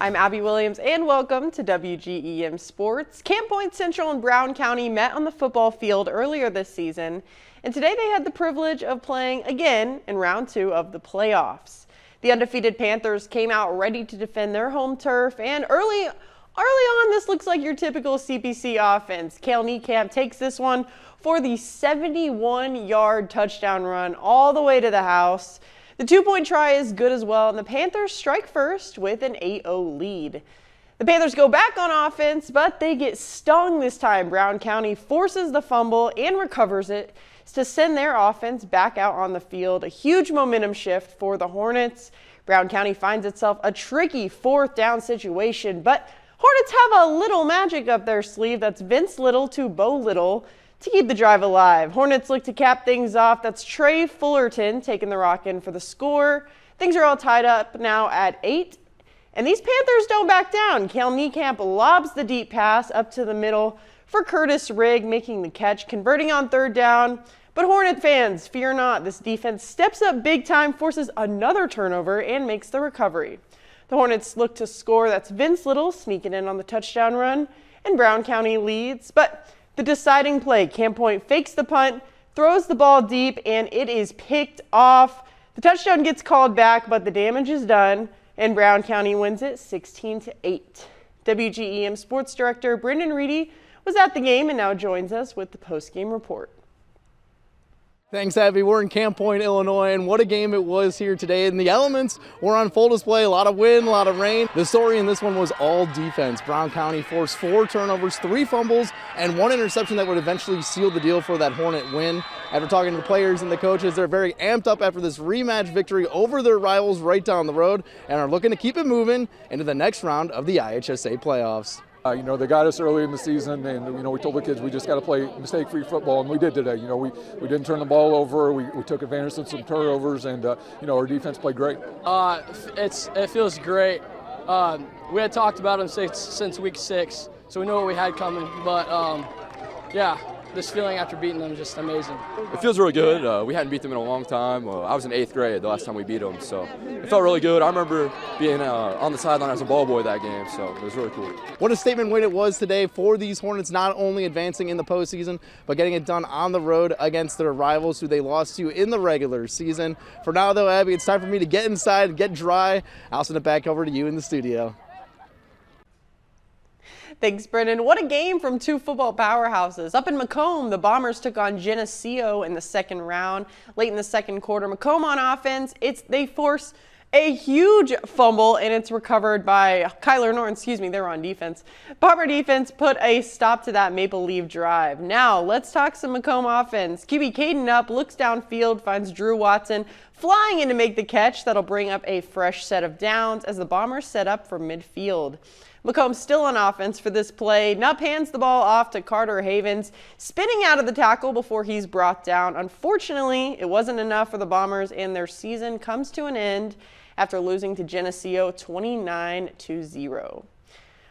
I'm Abby Williams and welcome to WGEM Sports. Camp Point Central and Brown County met on the football field earlier this season, and today they had the privilege of playing again in round 2 of the playoffs. The undefeated Panthers came out ready to defend their home turf, and early on this looks like your typical CPC offense. Cale Niekamp takes this one for the 71-yard touchdown run all the way to the house. The 2-point try is good as well, and the Panthers strike first with an 8-0 lead. The Panthers go back on offense, but they get stung this time. Brown County forces the fumble and recovers it to send their offense back out on the field. A huge momentum shift for the Hornets. Brown County finds itself a tricky 4th down situation, but Hornets have a little magic up their sleeve. That's Vince Little to Bo Little to keep the drive alive. Hornets look to cap things off. That's Trey Fullerton taking the rock in for the score. Things are all tied up now at 8. And these Panthers don't back down. Cale Niekamp lobs the deep pass up to the middle for Curtis Rigg, making the catch, converting on 3rd down. But Hornet fans, fear not. This defense steps up big time, forces another turnover, and makes the recovery. The Hornets look to score. That's Vince Little sneaking in on the touchdown run, and Brown County leads. But the deciding play, Camp Point fakes the punt, throws the ball deep, and it is picked off. The touchdown gets called back, but the damage is done, and Brown County wins it 16-8. WGEM Sports Director Brendan Reedy was at the game and now joins us with the post-game report. Thanks, Abby. We're in Camp Point, Illinois, and what a game it was here today. And the elements were on full display. A lot of wind, a lot of rain. The story in this one was all defense. Brown County forced 4 turnovers, 3 fumbles, and 1 interception that would eventually seal the deal for that Hornet win. After talking to the players and the coaches, they're very amped up after this rematch victory over their rivals right down the road and are looking to keep it moving into the next round of the IHSA playoffs. They got us early in the season, and we told the kids we just got to play mistake-free football, and we did today. We didn't turn the ball over. We took advantage of some turnovers, and our defense played great. It feels great. We had talked about them since week 6, so we know what we had coming. But yeah. This feeling after beating them is just amazing. It feels really good. We hadn't beat them in a long time. I was in 8th grade the last time we beat them, so it felt really good. I remember being on the sideline as a ball boy that game, so it was really cool. What a statement win it was today for these Hornets, not only advancing in the postseason, but getting it done on the road against their rivals who they lost to in the regular season. For now, though, Abby, it's time for me to get inside and get dry. I'll send it back over to you in the studio. Thanks, Brendan. What a game from 2 football powerhouses. Up in Macomb, the Bombers took on Geneseo in the 2nd round. Late in the 2nd quarter, Macomb on offense, they force a huge fumble, and it's recovered by Kyler Norton. They're on defense. Bomber defense put a stop to that Maple Leaf drive. Now, let's talk some Macomb offense. QB Caden Up looks downfield, finds Drew Watson flying in to make the catch. That'll bring up a fresh set of downs as the Bombers set up for midfield. Macomb still on offense for this play. Nupp hands the ball off to Carter Havens, spinning out of the tackle before he's brought down. Unfortunately, it wasn't enough for the Bombers, and their season comes to an end after losing to Geneseo 29-0.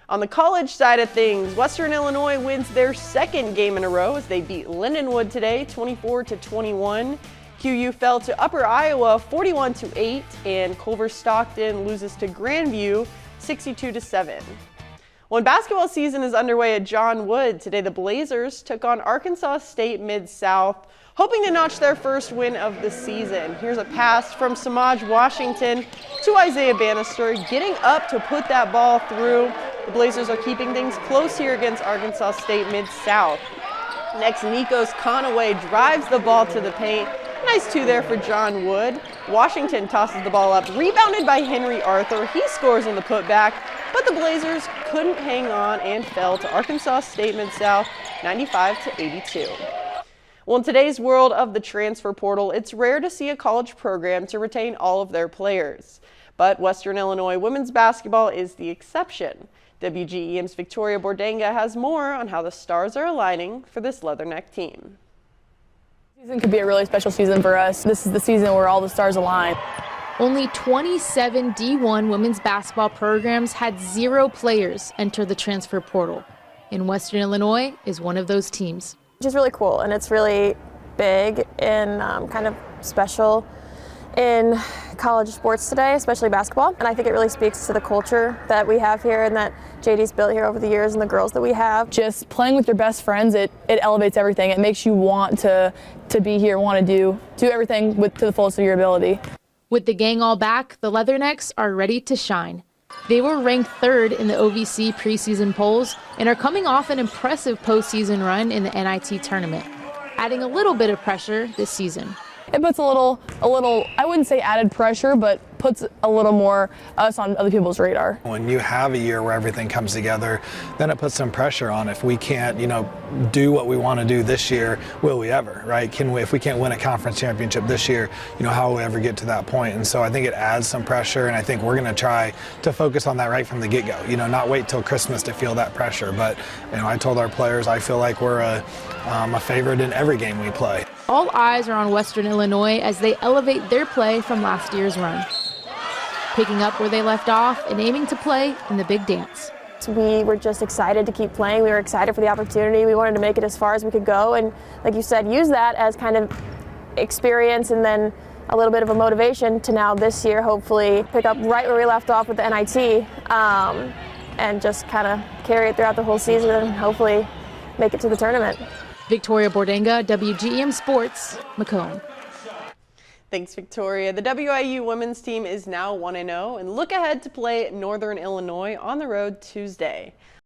On the college side of things, Western Illinois wins their 2nd game in a row as they beat Lindenwood today 24-21. QU fell to Upper Iowa 41-8, and Culver Stockton loses to Grandview 62-7. When basketball season is underway at John Wood, today the Blazers took on Arkansas State Mid-South, hoping to notch their first win of the season. Here's a pass from Samaj Washington to Isaiah Bannister, getting up to put that ball through. The Blazers are keeping things close here against Arkansas State Mid-South. Next, Nikos Conaway drives the ball to the paint. Nice 2 there for John Wood. Washington tosses the ball up, rebounded by Henry Arthur. He scores on the putback, but the Blazers couldn't hang on and fell to Arkansas State Mid-South 95-82. Well, in today's world of the transfer portal, it's rare to see a college program to retain all of their players. But Western Illinois women's basketball is the exception. WGEM's Victoria Bordenga has more on how the stars are aligning for this Leatherneck team. Season could be a really special season for us. This is the season where all the stars align. Only 27 D1 women's basketball programs had 0 players enter the transfer portal, and Western Illinois is one of those teams. Which is really cool, and it's really big and kind of special. in college sports today, especially basketball. And I think it really speaks to the culture that we have here and that JD's built here over the years and the girls that we have. Just playing with your best friends, it elevates everything. It makes you want to be here, want to do everything to the fullest of your ability. With the gang all back, the Leathernecks are ready to shine. They were ranked 3rd in the OVC preseason polls and are coming off an impressive postseason run in the NIT tournament, adding a little bit of pressure this season. It puts a little, I wouldn't say added pressure, but puts a little more us on other people's radar. When you have a year where everything comes together, then it puts some pressure on. If we can't, do what we want to do this year, will we ever, right? If we can't win a conference championship this year, how will we ever get to that point? And so I think it adds some pressure, and I think we're going to try to focus on that right from the get-go. Not wait till Christmas to feel that pressure. But I told our players I feel like we're a favorite in every game we play. All eyes are on Western Illinois as they elevate their play from last year's run, picking up where they left off and aiming to play in the big dance. We were just excited to keep playing. We were excited for the opportunity. We wanted to make it as far as we could go, and like you said, use that as kind of experience and then a little bit of a motivation to now this year hopefully pick up right where we left off with the NIT and just kind of carry it throughout the whole season and hopefully make it to the tournament. Victoria Bordenga, WGEM Sports, Macomb. Thanks, Victoria. The WIU women's team is now 1-0 and look ahead to play Northern Illinois on the road Tuesday.